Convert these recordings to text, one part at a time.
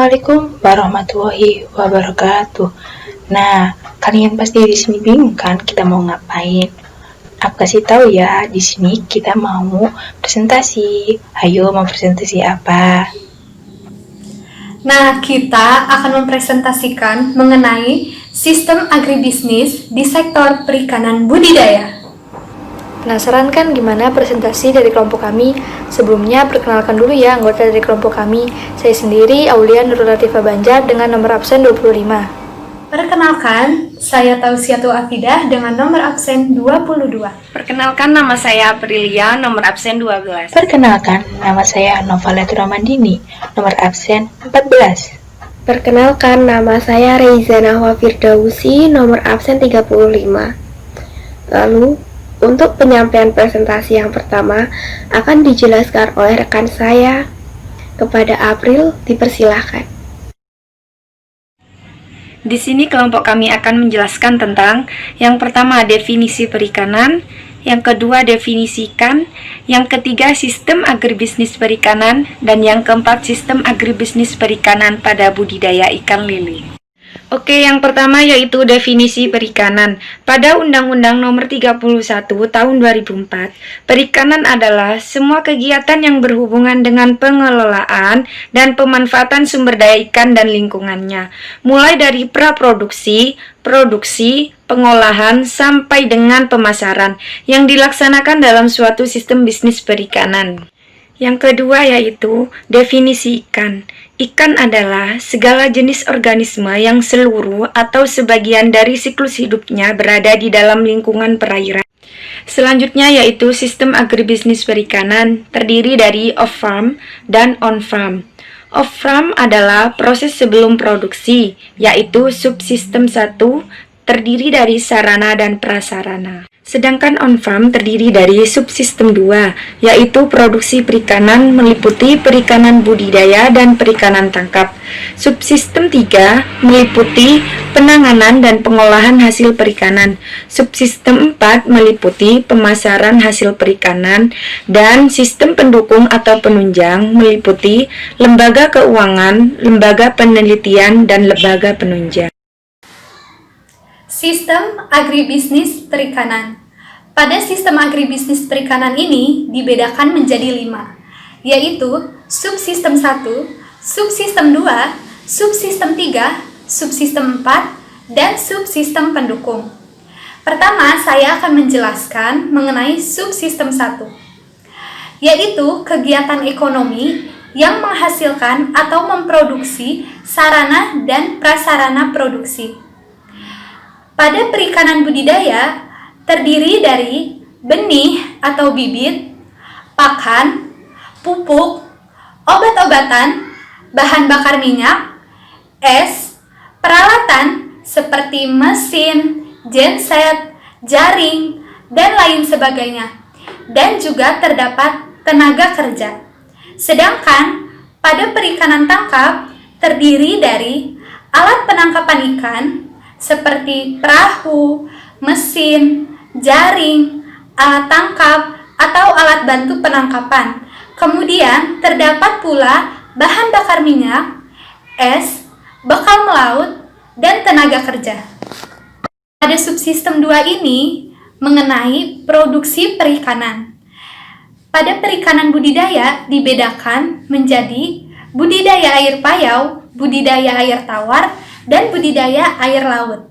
Assalamualaikum warahmatullahi wabarakatuh. Nah, kalian pasti di sini bingung kan kita mau ngapain? Aku kasih tahu ya, di sini kita mau presentasi. Ayo, mau presentasi apa? Nah, kita akan mempresentasikan mengenai sistem agribisnis di sektor perikanan budidaya. Penasaran kan gimana presentasi dari kelompok kami? Sebelumnya, perkenalkan dulu ya anggota dari kelompok kami. Saya sendiri, Aulia Nurul Latifah Banjar dengan nomor absen 25. Perkenalkan, saya Tausiatul Afidah dengan nomor absen 22. Perkenalkan, nama saya Aprilia, nomor absen 12. Perkenalkan, nama saya Novalatul Ramadini, nomor absen 14. Perkenalkan, nama saya Reiza Nahwa Firdausi, nomor absen 35. Lalu, untuk penyampaian presentasi yang pertama akan dijelaskan oleh rekan saya. Kepada April, dipersilahkan. Di sini kelompok kami akan menjelaskan tentang yang pertama definisi perikanan, yang kedua definisi ikan, yang ketiga sistem agribisnis perikanan, dan yang keempat sistem agribisnis perikanan pada budidaya ikan lele. Oke, yang pertama yaitu definisi perikanan. Pada Undang-Undang Nomor 31 Tahun 2004, perikanan adalah semua kegiatan yang berhubungan dengan pengelolaan dan pemanfaatan sumber daya ikan dan lingkungannya, mulai dari praproduksi, produksi, pengolahan, sampai dengan pemasaran yang dilaksanakan dalam suatu sistem bisnis perikanan. Yang kedua yaitu definisi ikan. Ikan adalah segala jenis organisme yang seluruh atau sebagian dari siklus hidupnya berada di dalam lingkungan perairan. Selanjutnya yaitu sistem agribisnis perikanan, terdiri dari off-farm dan on-farm. Off-farm adalah proses sebelum produksi, yaitu subsistem 1, terdiri dari sarana dan prasarana. Sedangkan on-farm terdiri dari subsistem 2, yaitu produksi perikanan meliputi perikanan budidaya dan perikanan tangkap. Subsistem 3 meliputi penanganan dan pengolahan hasil perikanan. Subsistem 4 meliputi pemasaran hasil perikanan. Dan sistem pendukung atau penunjang meliputi lembaga keuangan, lembaga penelitian, dan lembaga penunjang. Sistem agribisnis perikanan. Pada sistem agribisnis perikanan ini dibedakan menjadi 5, yaitu subsistem 1, subsistem 2, subsistem 3, subsistem 4, dan subsistem pendukung. Pertama, saya akan menjelaskan mengenai subsistem 1, yaitu kegiatan ekonomi yang menghasilkan atau memproduksi sarana dan prasarana produksi. Pada perikanan budidaya, terdiri dari benih atau bibit, pakan, pupuk, obat-obatan, bahan bakar minyak, es, peralatan seperti mesin, genset, jaring, dan lain sebagainya. Dan juga terdapat tenaga kerja. Sedangkan pada perikanan tangkap, terdiri dari alat penangkapan ikan, seperti perahu, mesin, jaring, alat tangkap, atau alat bantu penangkapan. Kemudian terdapat pula bahan bakar minyak, es, bekal melaut, dan tenaga kerja. Pada subsistem 2 ini mengenai produksi perikanan. Pada perikanan budidaya dibedakan menjadi budidaya air payau, budidaya air tawar, dan budidaya air laut.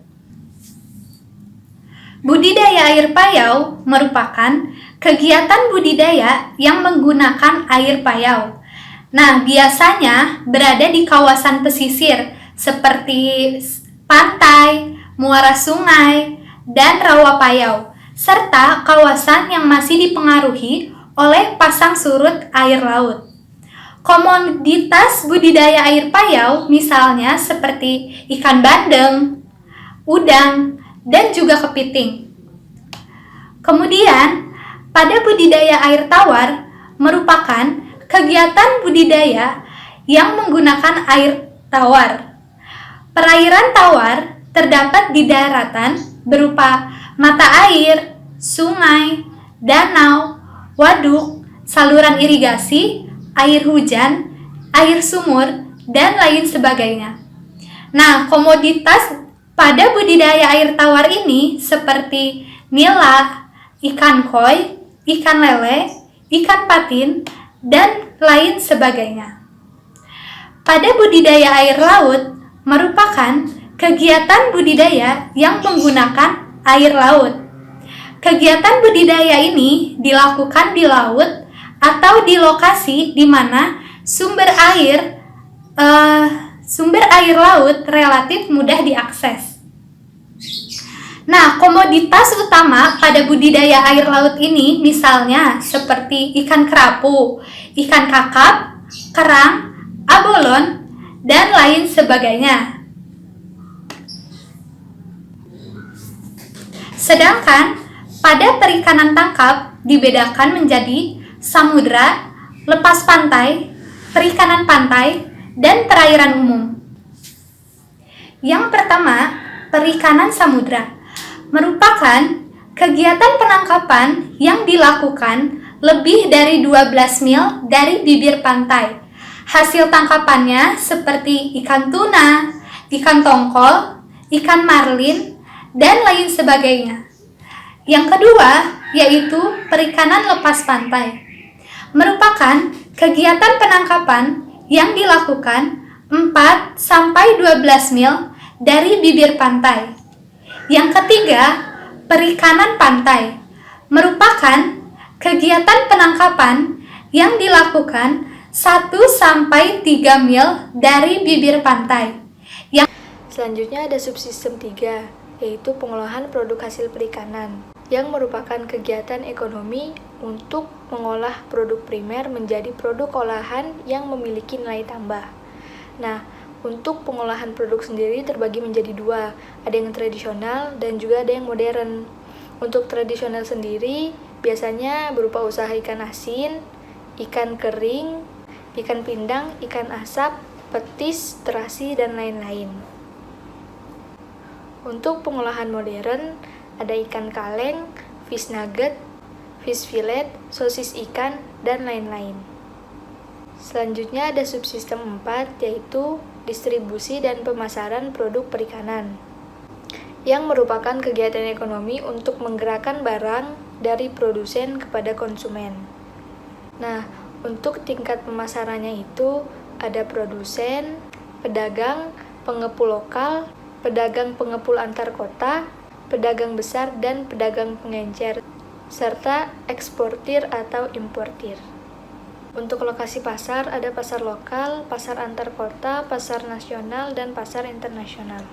Budidaya air payau merupakan kegiatan budidaya yang menggunakan air payau. Nah, biasanya berada di kawasan pesisir seperti pantai, muara sungai, dan rawa payau, serta kawasan yang masih dipengaruhi oleh pasang surut air laut. Komoditas budidaya air payau misalnya seperti ikan bandeng, udang, dan juga kepiting. Kemudian, pada budidaya air tawar merupakan kegiatan budidaya yang menggunakan air tawar. Perairan tawar terdapat di daratan berupa mata air, sungai, danau, waduk, saluran irigasi, air hujan, air sumur, dan lain sebagainya. Nah, komoditas pada budidaya air tawar ini seperti nila, ikan koi, ikan lele, ikan patin, dan lain sebagainya. Pada budidaya air laut merupakan kegiatan budidaya yang menggunakan air laut. Kegiatan budidaya ini dilakukan di laut atau di lokasi di mana sumber air laut relatif mudah diakses. Nah, komoditas utama pada budidaya air laut ini misalnya seperti ikan kerapu, ikan kakap, kerang, abalone, dan lain sebagainya. Sedangkan pada perikanan tangkap dibedakan menjadi samudra, lepas pantai, perikanan pantai, dan perairan umum. Yang pertama, perikanan samudra merupakan kegiatan penangkapan yang dilakukan lebih dari 12 mil dari bibir pantai. Hasil tangkapannya seperti ikan tuna, ikan tongkol, ikan marlin, dan lain sebagainya. Yang kedua, yaitu perikanan lepas pantai. Merupakan kegiatan penangkapan yang dilakukan 4-12 mil dari bibir pantai. Yang ketiga, perikanan pantai. Merupakan kegiatan penangkapan yang dilakukan 1-3 mil dari bibir pantai. Selanjutnya ada subsistem 3, yaitu pengolahan produk hasil perikanan, yang merupakan kegiatan ekonomi untuk mengolah produk primer menjadi produk olahan yang memiliki nilai tambah. Nah, untuk pengolahan produk sendiri terbagi menjadi 2, ada yang tradisional dan juga ada yang modern. Untuk tradisional sendiri biasanya berupa usaha ikan asin, ikan kering, ikan pindang, ikan asap, petis, terasi, dan lain-lain. Untuk pengolahan modern ada ikan kaleng, fish nugget, fish fillet, sosis ikan, dan lain-lain. Selanjutnya ada subsistem 4, yaitu distribusi dan pemasaran produk perikanan, yang merupakan kegiatan ekonomi untuk menggerakkan barang dari produsen kepada konsumen. Nah, untuk tingkat pemasarannya itu ada produsen, pedagang, pengepul lokal, pedagang pengepul antar kota, pedagang besar dan pedagang pengencer, serta eksportir atau importir. Untuk lokasi pasar ada pasar lokal, pasar antar kota, pasar nasional, dan pasar internasional.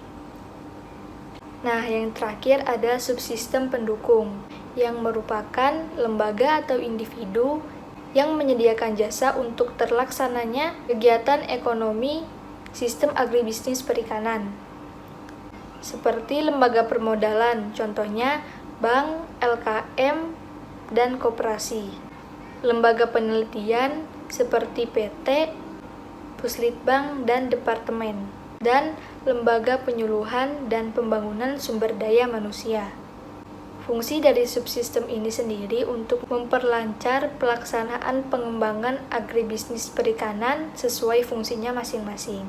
Nah, yang terakhir ada subsistem pendukung, yang merupakan lembaga atau individu yang menyediakan jasa untuk terlaksananya kegiatan ekonomi sistem agribisnis perikanan. Seperti lembaga permodalan, contohnya bank, LKM, dan koperasi. Lembaga penelitian seperti PT, Puslitbang, dan departemen. Dan lembaga penyuluhan dan pembangunan sumber daya manusia. Fungsi dari subsistem ini sendiri untuk memperlancar pelaksanaan pengembangan agribisnis perikanan sesuai fungsinya masing-masing.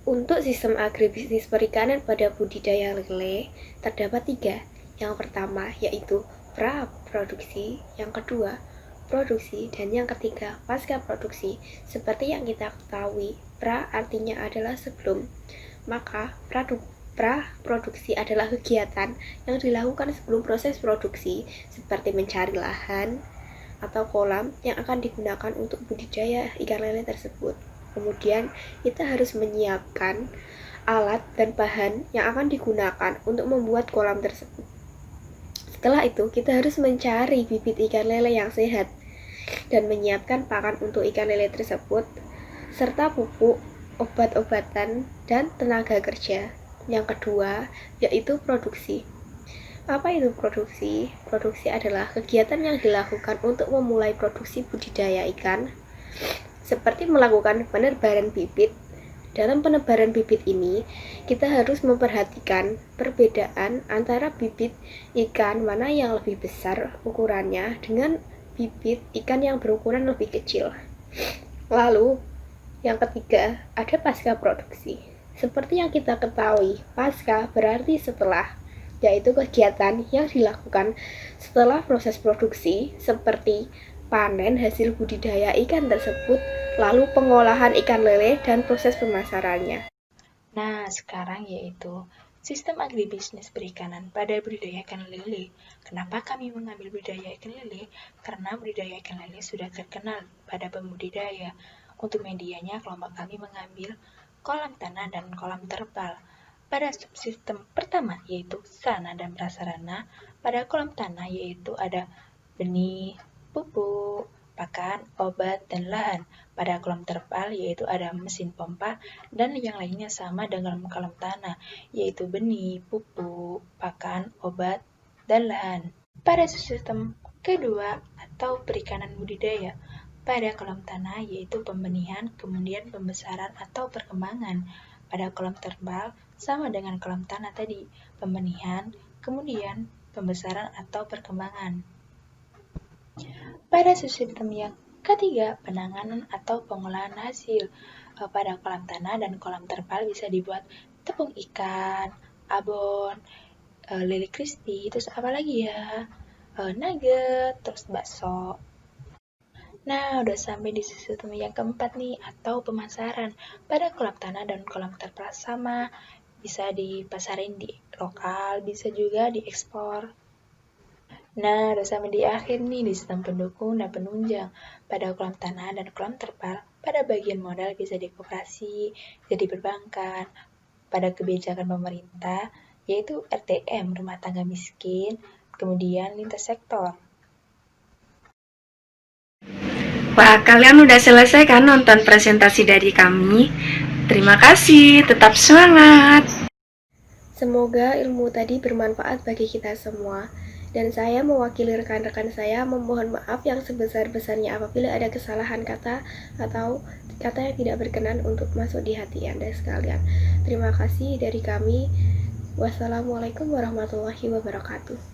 Untuk sistem agribisnis perikanan pada budidaya lele terdapat 3. Yang pertama yaitu pra-produksi, yang kedua produksi, dan yang ketiga pasca produksi. Seperti yang kita ketahui, pra artinya adalah sebelum, maka pra-produksi adalah kegiatan yang dilakukan sebelum proses produksi, seperti mencari lahan atau kolam yang akan digunakan untuk budidaya ikan lele tersebut. Kemudian kita harus menyiapkan alat dan bahan yang akan digunakan untuk membuat kolam tersebut. Setelah itu kita harus mencari bibit ikan lele yang sehat dan menyiapkan pakan untuk ikan lele tersebut, serta pupuk, obat-obatan, dan tenaga kerja. Yang kedua yaitu produksi. Apa itu produksi? Produksi adalah kegiatan yang dilakukan untuk memulai produksi budidaya ikan, seperti melakukan penebaran bibit. Dalam penebaran bibit ini, kita harus memperhatikan perbedaan antara bibit ikan mana yang lebih besar ukurannya dengan bibit ikan yang berukuran lebih kecil. Lalu, yang ketiga, ada pasca produksi. Seperti yang kita ketahui, pasca berarti setelah, yaitu kegiatan yang dilakukan setelah proses produksi, seperti panen hasil budidaya ikan tersebut, lalu pengolahan ikan lele, dan proses pemasarannya. Nah, sekarang yaitu sistem agribisnis perikanan pada budidaya ikan lele. Kenapa kami mengambil budidaya ikan lele? Karena budidaya ikan lele sudah terkenal pada pembudidaya. Untuk medianya, kelompok kami mengambil kolam tanah dan kolam terpal. Pada subsistem pertama yaitu sarana dan prasarana, pada kolam tanah yaitu ada benih, pupuk, pakan, obat, dan lahan. Pada kolam terpal yaitu ada mesin pompa dan yang lainnya sama dengan kolam tanah, yaitu benih, pupuk, pakan, obat, dan lahan. Pada sistem kedua atau perikanan budidaya, pada kolam tanah yaitu pembenihan, kemudian pembesaran atau perkembangan. Pada kolam terpal sama dengan kolam tanah tadi, pembenihan, kemudian pembesaran atau perkembangan. Pada sistem yang ketiga, penanganan atau pengolahan hasil. Pada kolam tanah dan kolam terpal bisa dibuat tepung ikan, abon, lele crispy, terus apa lagi ya? Nugget, terus bakso. Nah, udah sampai di sistem yang keempat nih, atau pemasaran. Pada kolam tanah dan kolam terpal sama, bisa dipasarin di lokal, bisa juga diekspor. Nah, udah sampai di akhir nih, di sistem pendukung dan penunjang. Pada kolam tanah dan kolam terpal, pada bagian modal bisa di koperasi, bisa di perbankan. Pada kebijakan pemerintah, yaitu RTM, rumah tangga miskin, kemudian lintas sektor. Wah, kalian udah selesai kan nonton presentasi dari kami? Terima kasih, tetap semangat! Semoga ilmu tadi bermanfaat bagi kita semua. Dan saya mewakili rekan-rekan saya memohon maaf yang sebesar-besarnya apabila ada kesalahan kata atau kata yang tidak berkenan untuk masuk di hati Anda sekalian. Terima kasih dari kami. Wassalamualaikum warahmatullahi wabarakatuh.